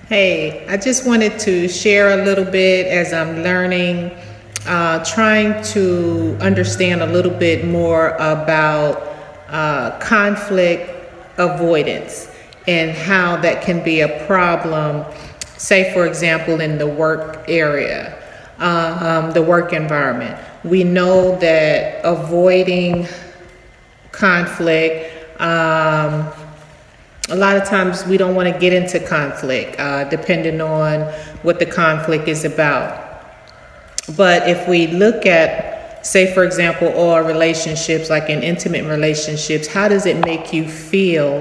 Hey, I just wanted to share a little bit as I'm learning, trying to understand a little bit more about conflict avoidance and how that can be a problem, say, for example, in the work area, the work environment. We know that avoiding conflict, a lot of times we don't want to get into conflict, depending on what the conflict is about. But if we look at, say, for example, all relationships, like in intimate relationships, how does it make you feel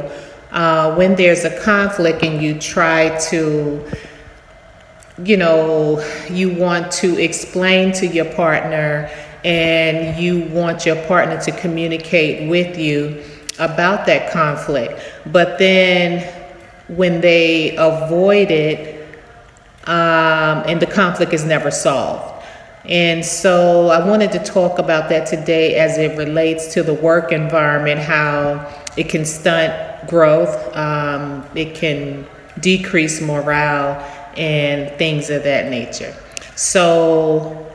when there's a conflict and you try to, you want to explain to your partner and you want your partner to communicate with you about that conflict, but then when they avoid it, and the conflict is never solved. And so I wanted to talk about that today as it relates to the work environment, how it can stunt growth, it can decrease morale and things of that nature. So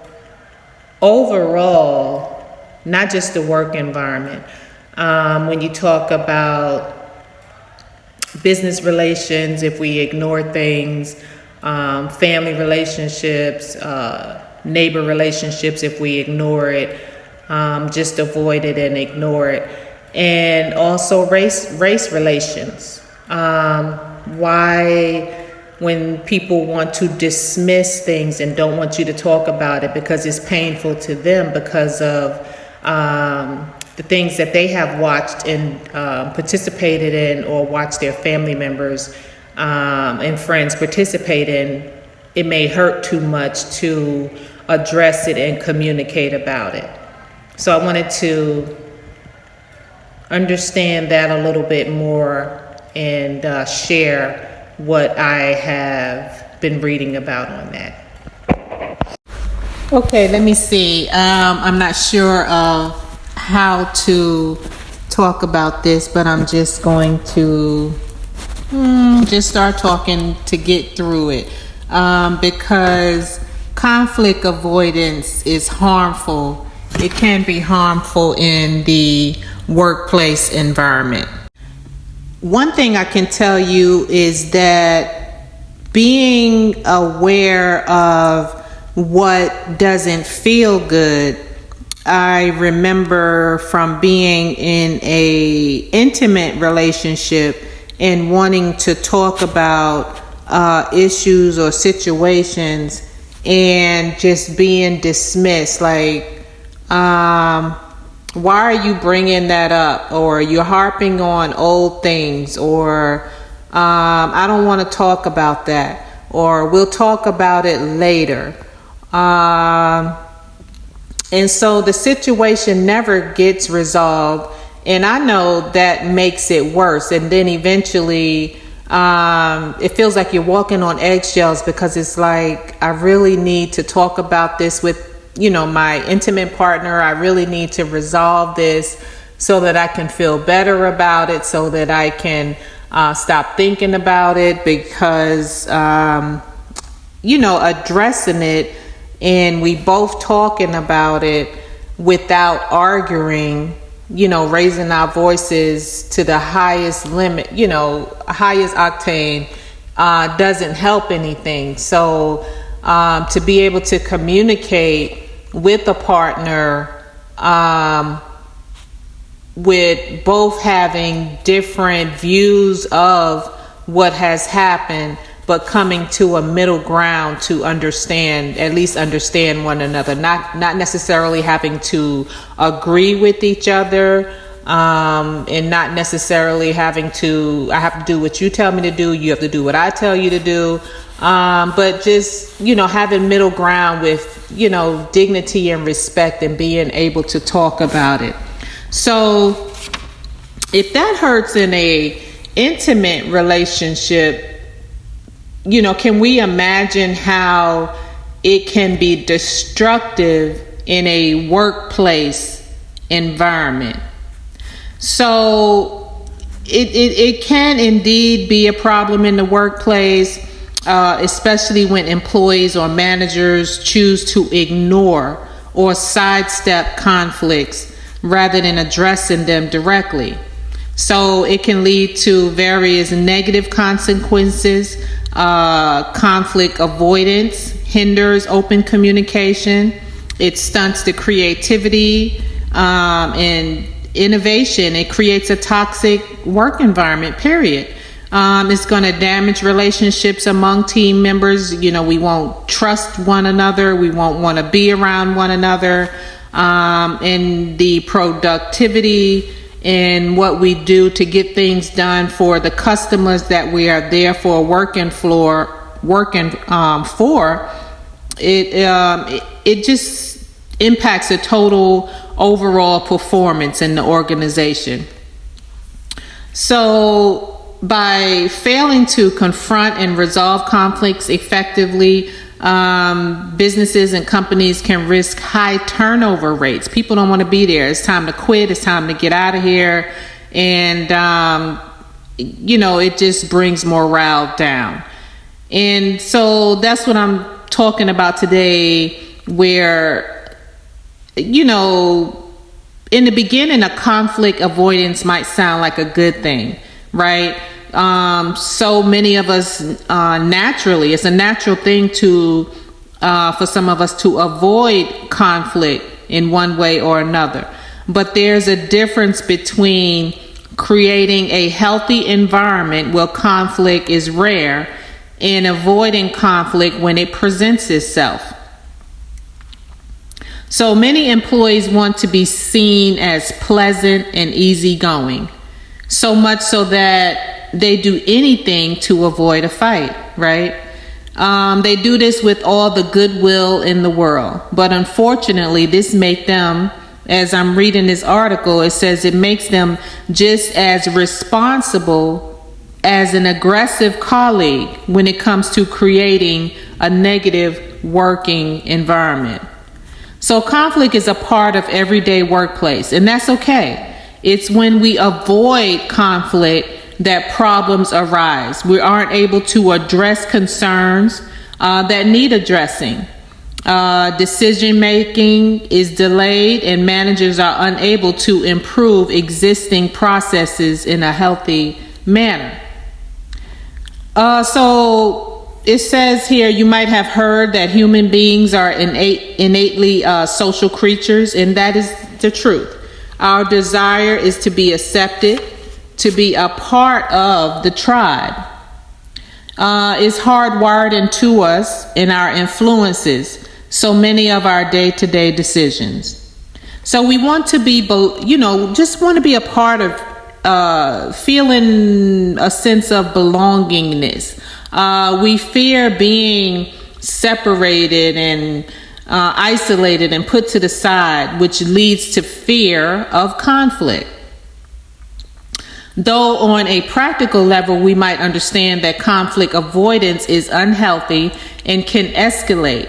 overall, not just the work environment, when you talk about business relations, if we ignore things, family relationships, neighbor relationships, if we ignore it, just avoid it and ignore it. And also race relations. Why when people want to dismiss things and don't want you to talk about it because it's painful to them because of the things that they have watched and participated in, or watched their family members and friends participate in, it may hurt too much to address it and communicate about it. So I wanted to understand that a little bit more and share what I have been reading about on that. Okay, let me see. I'm not sure of how to talk about this, but I'm just going to just start talking to get through it, because conflict avoidance is harmful. It can be harmful in the workplace environment. One thing I can tell you is that being aware of what doesn't feel good. I remember from being in a intimate relationship and wanting to talk about issues or situations and just being dismissed, like, why are you bringing that up? Or you're harping on old things, or I don't want to talk about that, or we'll talk about it later. And so the situation never gets resolved. And I know that makes it worse. And then eventually, it feels like you're walking on eggshells, because it's like, I really need to talk about this with, my intimate partner. I really need to resolve this so that I can feel better about it, so that I can stop thinking about it, because, addressing it and we both talking about it without arguing, raising our voices to the highest limit, highest octane, doesn't help anything. So to be able to communicate with a partner, with both having different views of what has happened, but coming to a middle ground to at least understand one another, not necessarily having to agree with each other, and not necessarily having to, I have to do what you tell me to do, you have to do what I tell you to do, but just, having middle ground with, dignity and respect, and being able to talk about it. So if that hurts in a intimate relationship, can we imagine how it can be destructive in a workplace environment? So it can indeed be a problem in the workplace. especially when employees or managers choose to ignore or sidestep conflicts rather than addressing them directly. So it can lead to various negative consequences. Conflict avoidance hinders open communication. It stunts the creativity and innovation. It creates a toxic work environment, period. It's going to damage relationships among team members. We won't trust one another. We won't want to be around one another. And the productivity in what we do to get things done for the customers that we are there for, working for, it just impacts the total overall performance in the organization. So by failing to confront and resolve conflicts effectively, businesses and companies can risk high turnover rates. People don't want to be there. It's time to quit. It's time to get out of here. And, it just brings morale down. And so that's what I'm talking about today, where, in the beginning, a conflict avoidance might sound like a good thing, right? So many of us naturally, it's a natural thing for some of us to avoid conflict in one way or another. But there's a difference between creating a healthy environment where conflict is rare and avoiding conflict when it presents itself. So many employees want to be seen as pleasant and easygoing, so much so that they do anything to avoid a fight, right? They do this with all the goodwill in the world. But unfortunately, this makes them, as I'm reading this article, it says it makes them just as responsible as an aggressive colleague when it comes to creating a negative working environment. So conflict is a part of everyday workplace, and that's okay. It's when we avoid conflict that problems arise. We aren't able to address concerns that need addressing. Decision making is delayed, and managers are unable to improve existing processes in a healthy manner. So it says here, you might have heard that human beings are innately social creatures, and that is the truth. Our desire is to be accepted, to be a part of the tribe. It's hardwired into us and our influences so many of our day-to-day decisions. So we want to be, just want to be a part of feeling a sense of belongingness. We fear being separated and isolated and put to the side, which leads to fear of conflict. Though on a practical level, we might understand that conflict avoidance is unhealthy and can escalate.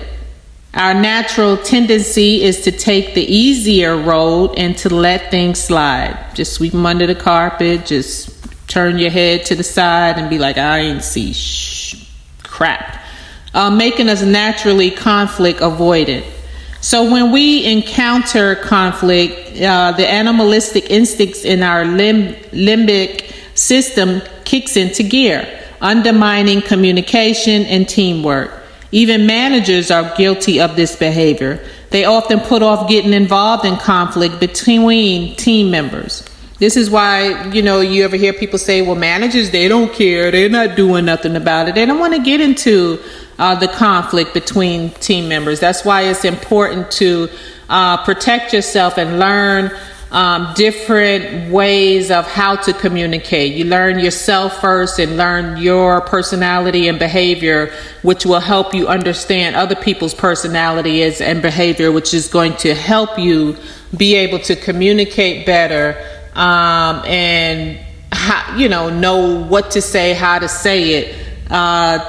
Our natural tendency is to take the easier road and to let things slide. Just sweep them under the carpet, just turn your head to the side and be like, I ain't see crap. Making us naturally conflict avoidant. So when we encounter conflict, the animalistic instincts in our limbic system kicks into gear, undermining communication and teamwork. Even managers are guilty of this behavior. They often put off getting involved in conflict between team members. This is why, you ever hear people say, well, managers, they don't care. They're not doing nothing about it. They don't want to get into the conflict between team members. That's why it's important to protect yourself and learn different ways of how to communicate. You learn yourself first and learn your personality and behavior, which will help you understand other people's personality and behavior, which is going to help you be able to communicate better and know what to say, how to say it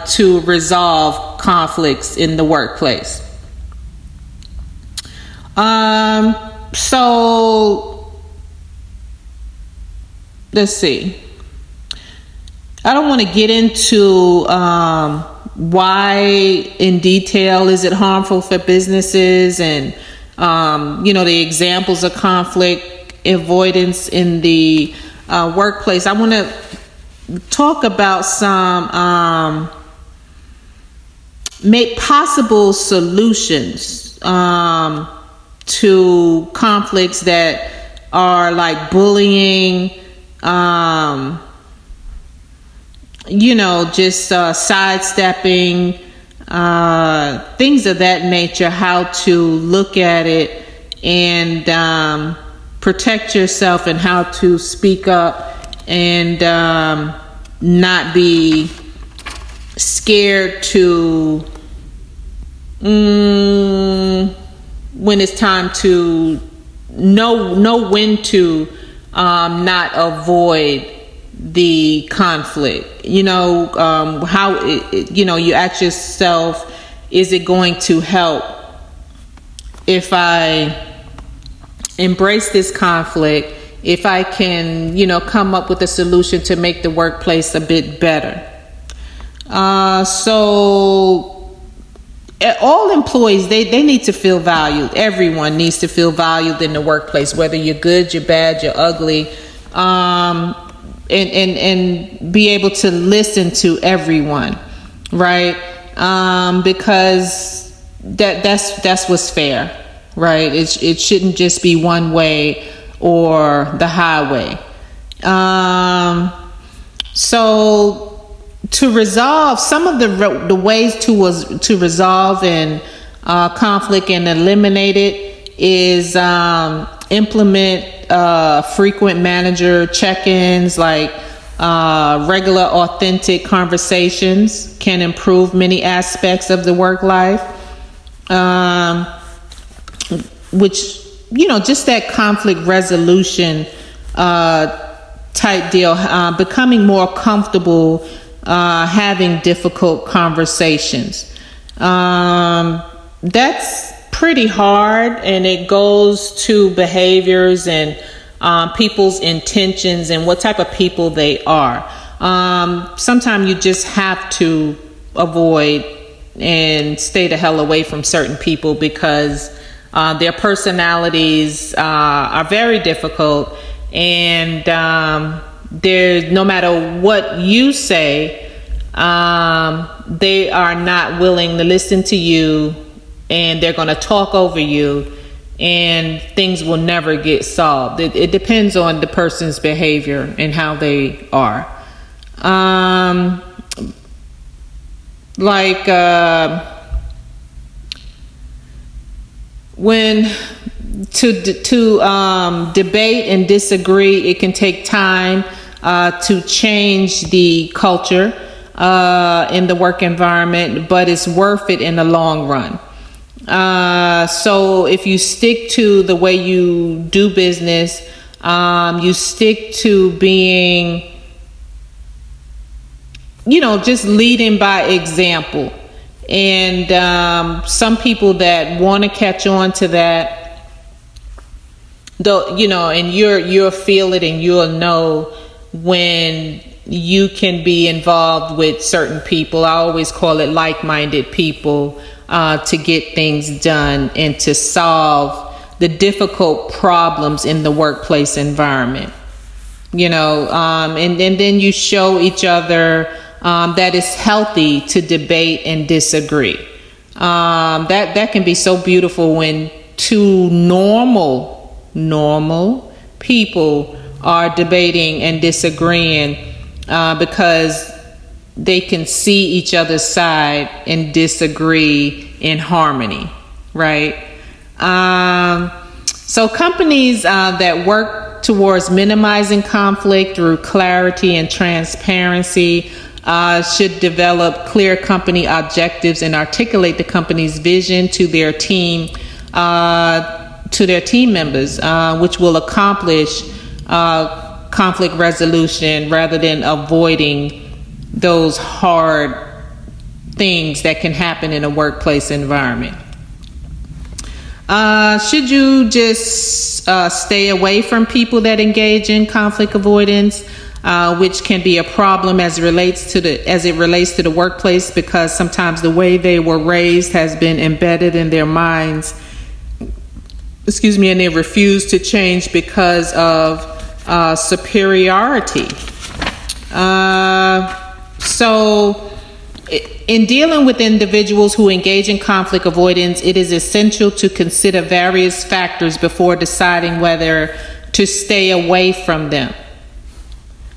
to resolve conflicts in the workplace. So let's see. I don't want to get into why in detail is it harmful for businesses, and the examples of conflict avoidance in the workplace. I want to talk about some make possible solutions to conflicts that are like bullying, just sidestepping, things of that nature, how to look at it and protect yourself, and how to speak up and not be scared to when it's time to know when to not avoid the conflict. How you ask yourself, is it going to help if I embrace this conflict, if I can come up with a solution to make the workplace a bit better? So all employees, they need to feel valued. Everyone needs to feel valued in the workplace, whether you're good, you're bad, you're ugly, and be able to listen to everyone, right? Because that's what's fair, right? It shouldn't just be one way or the highway. So to resolve some of the ways to resolve and conflict and eliminate it is implement frequent manager check-ins, like regular authentic conversations can improve many aspects of the work life, which just that conflict resolution type deal, becoming more comfortable having difficult conversations. That's pretty hard, and it goes to behaviors and people's intentions and what type of people they are. Sometimes you just have to avoid and stay the hell away from certain people because their personalities are very difficult, and no matter what you say, they are not willing to listen to you, and they're going to talk over you, and things will never get solved. It depends on the person's behavior and how they are. When to debate and disagree, it can take time to change the culture in the work environment, but it's worth it in the long run. So if you stick to the way you do business, you stick to being, just leading by example. And some people that want to catch on to that, though, and you'll feel it, and you'll know when you can be involved with certain people. I always call it like-minded people, to get things done and to solve the difficult problems in the workplace environment. And then you show each other that it's healthy to debate and disagree. That can be so beautiful when two normal people are debating and disagreeing, because they can see each other's side and disagree in harmony, right? So companies that work towards minimizing conflict through clarity and transparency should develop clear company objectives and articulate the company's vision to their team members, which will accomplish conflict resolution rather than avoiding those hard things that can happen in a workplace environment. Should you just stay away from people that engage in conflict avoidance? which can be a problem as it relates to the workplace, because sometimes the way they were raised has been embedded in their minds, and they refuse to change because of superiority. So in dealing with individuals who engage in conflict avoidance, it is essential to consider various factors before deciding whether to stay away from them.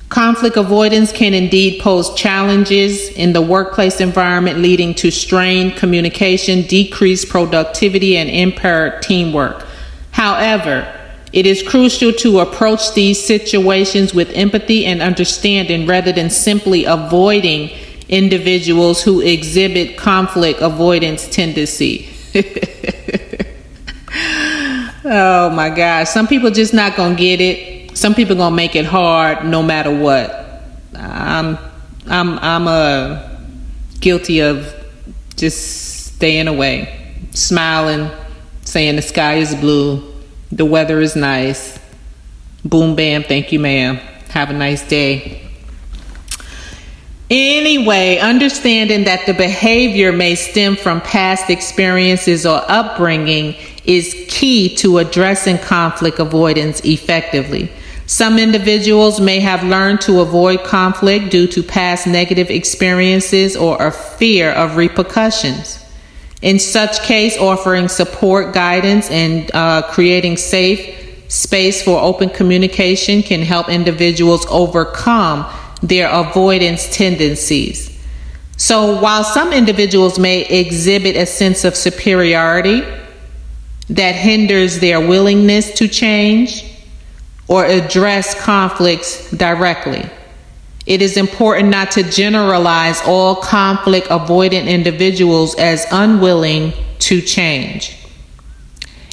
Conflict avoidance can indeed pose challenges in the workplace environment, leading to strained communication, decreased productivity, and impaired teamwork. However, it is crucial to approach these situations with empathy and understanding rather than simply avoiding individuals who exhibit conflict avoidance tendency. Oh my gosh. Some people just not gonna get it. Some people gonna make it hard no matter what. I'm guilty of just staying away, smiling, saying the sky is blue, the weather is nice, boom bam, thank you ma'am, have a nice day. Anyway, understanding that the behavior may stem from past experiences or upbringing is key to addressing conflict avoidance effectively. Some individuals may have learned to avoid conflict due to past negative experiences or a fear of repercussions. In such case, offering support, guidance, and creating safe space for open communication can help individuals overcome their avoidance tendencies. So while some individuals may exhibit a sense of superiority that hinders their willingness to change or address conflicts directly, it is important not to generalize all conflict avoidant individuals as unwilling to change.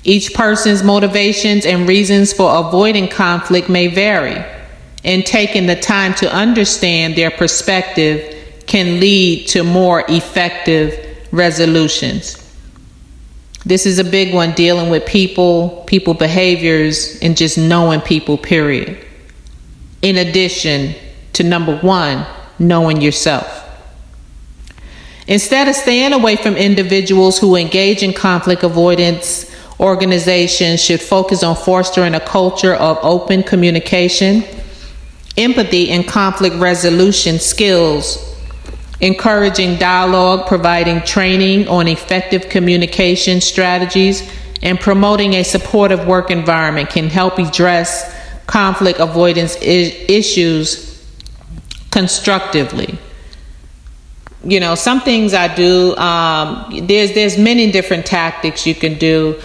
Each person's motivations and reasons for avoiding conflict may vary, and taking the time to understand their perspective can lead to more effective resolutions. This is a big one, dealing with people behaviors, and just knowing people, period. In addition to number one, knowing yourself. Instead of staying away from individuals who engage in conflict avoidance, organizations should focus on fostering a culture of open communication, empathy, and conflict resolution skills. Encouraging dialogue, providing training on effective communication strategies, and promoting a supportive work environment can help address conflict avoidance issues constructively. You know, some things I do, there's many different tactics you can do.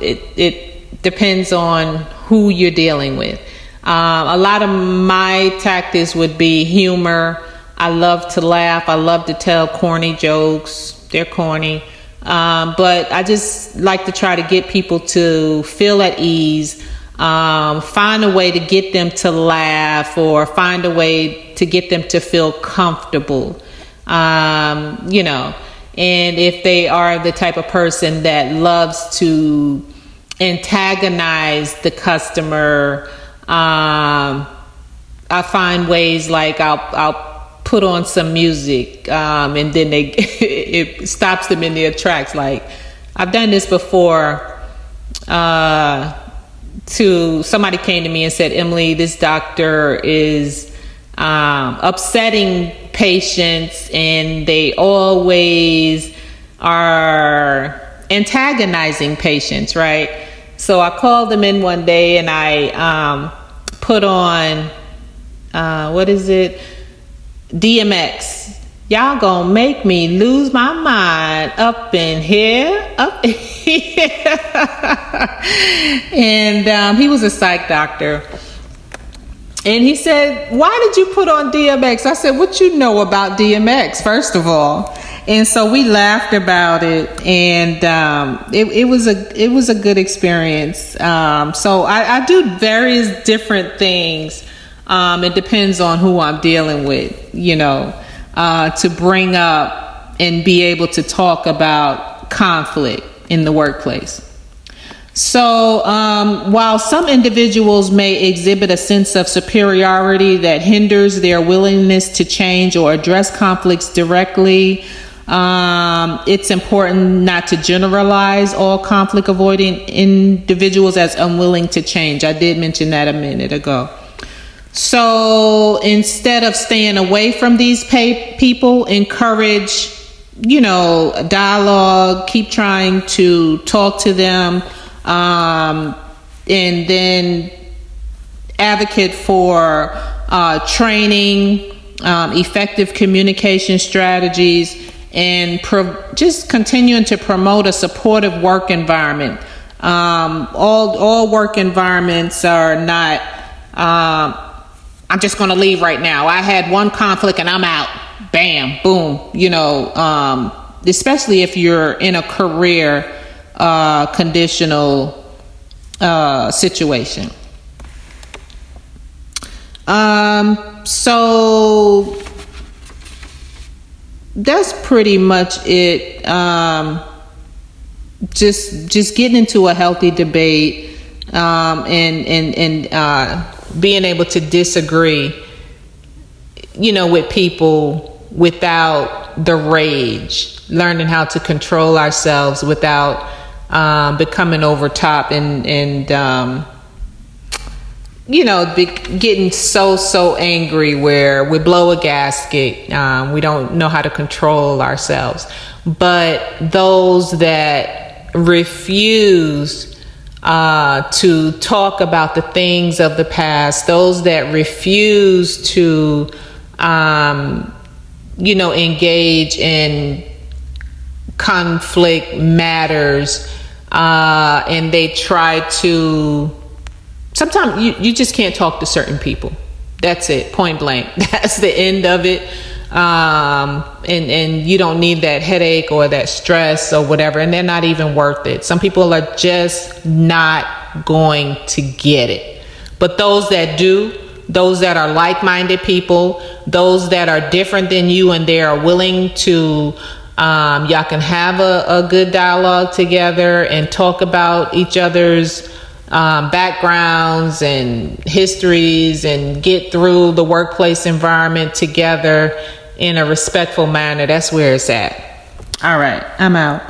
It depends on who you're dealing with. A lot of my tactics would be humor. I love to laugh. I love to tell corny jokes. They're corny. But I just like to try to get people to feel at ease, find a way to get them to laugh, or find a way to get them to feel comfortable. You know, and if they are the type of person that loves to antagonize the customer, I find ways like I'll put on some music, and then it stops them in their tracks. Like, I've done this before. To somebody came to me and said, Emily, this doctor is upsetting patients, and they always are antagonizing patients, right? So I called them in one day, and I put on DMX. Y'all gonna make me lose my mind up in here. And he was a psych doctor. And he said, why did you put on DMX? I said, what you know about DMX, first of all? And so we laughed about it, and it was a good experience. So I do various different things. It depends on who I'm dealing with, you know, to bring up and be able to talk about conflict in the workplace. So, while some individuals may exhibit a sense of superiority that hinders their willingness to change or address conflicts directly, it's important not to generalize all conflict avoiding individuals as unwilling to change. I did mention that a minute ago. So instead of staying away from these people, encourage, dialogue, keep trying to talk to them, and then advocate for training, effective communication strategies, and just continuing to promote a supportive work environment. All work environments are not, I'm just going to leave right now. I had one conflict and I'm out. Bam, boom, especially if you're in a career conditional situation. So that's pretty much it. Just getting into a healthy debate, and being able to disagree, with people without the rage, learning how to control ourselves without becoming over top and getting so angry where we blow a gasket. We don't know how to control ourselves. But those that refuse to talk about the things of the past, those that refuse to, engage in conflict matters, and they try to, sometimes you just can't talk to certain people. That's it, point blank. That's the end of it. And you don't need that headache or that stress or whatever, and they're not even worth it. Some people are just not going to get it. But those that do, those that are like-minded people, those that are different than you and they are willing to, y'all can have a good dialogue together and talk about each other's backgrounds and histories and get through the workplace environment together in a respectful manner. That's where it's at. All right, I'm out.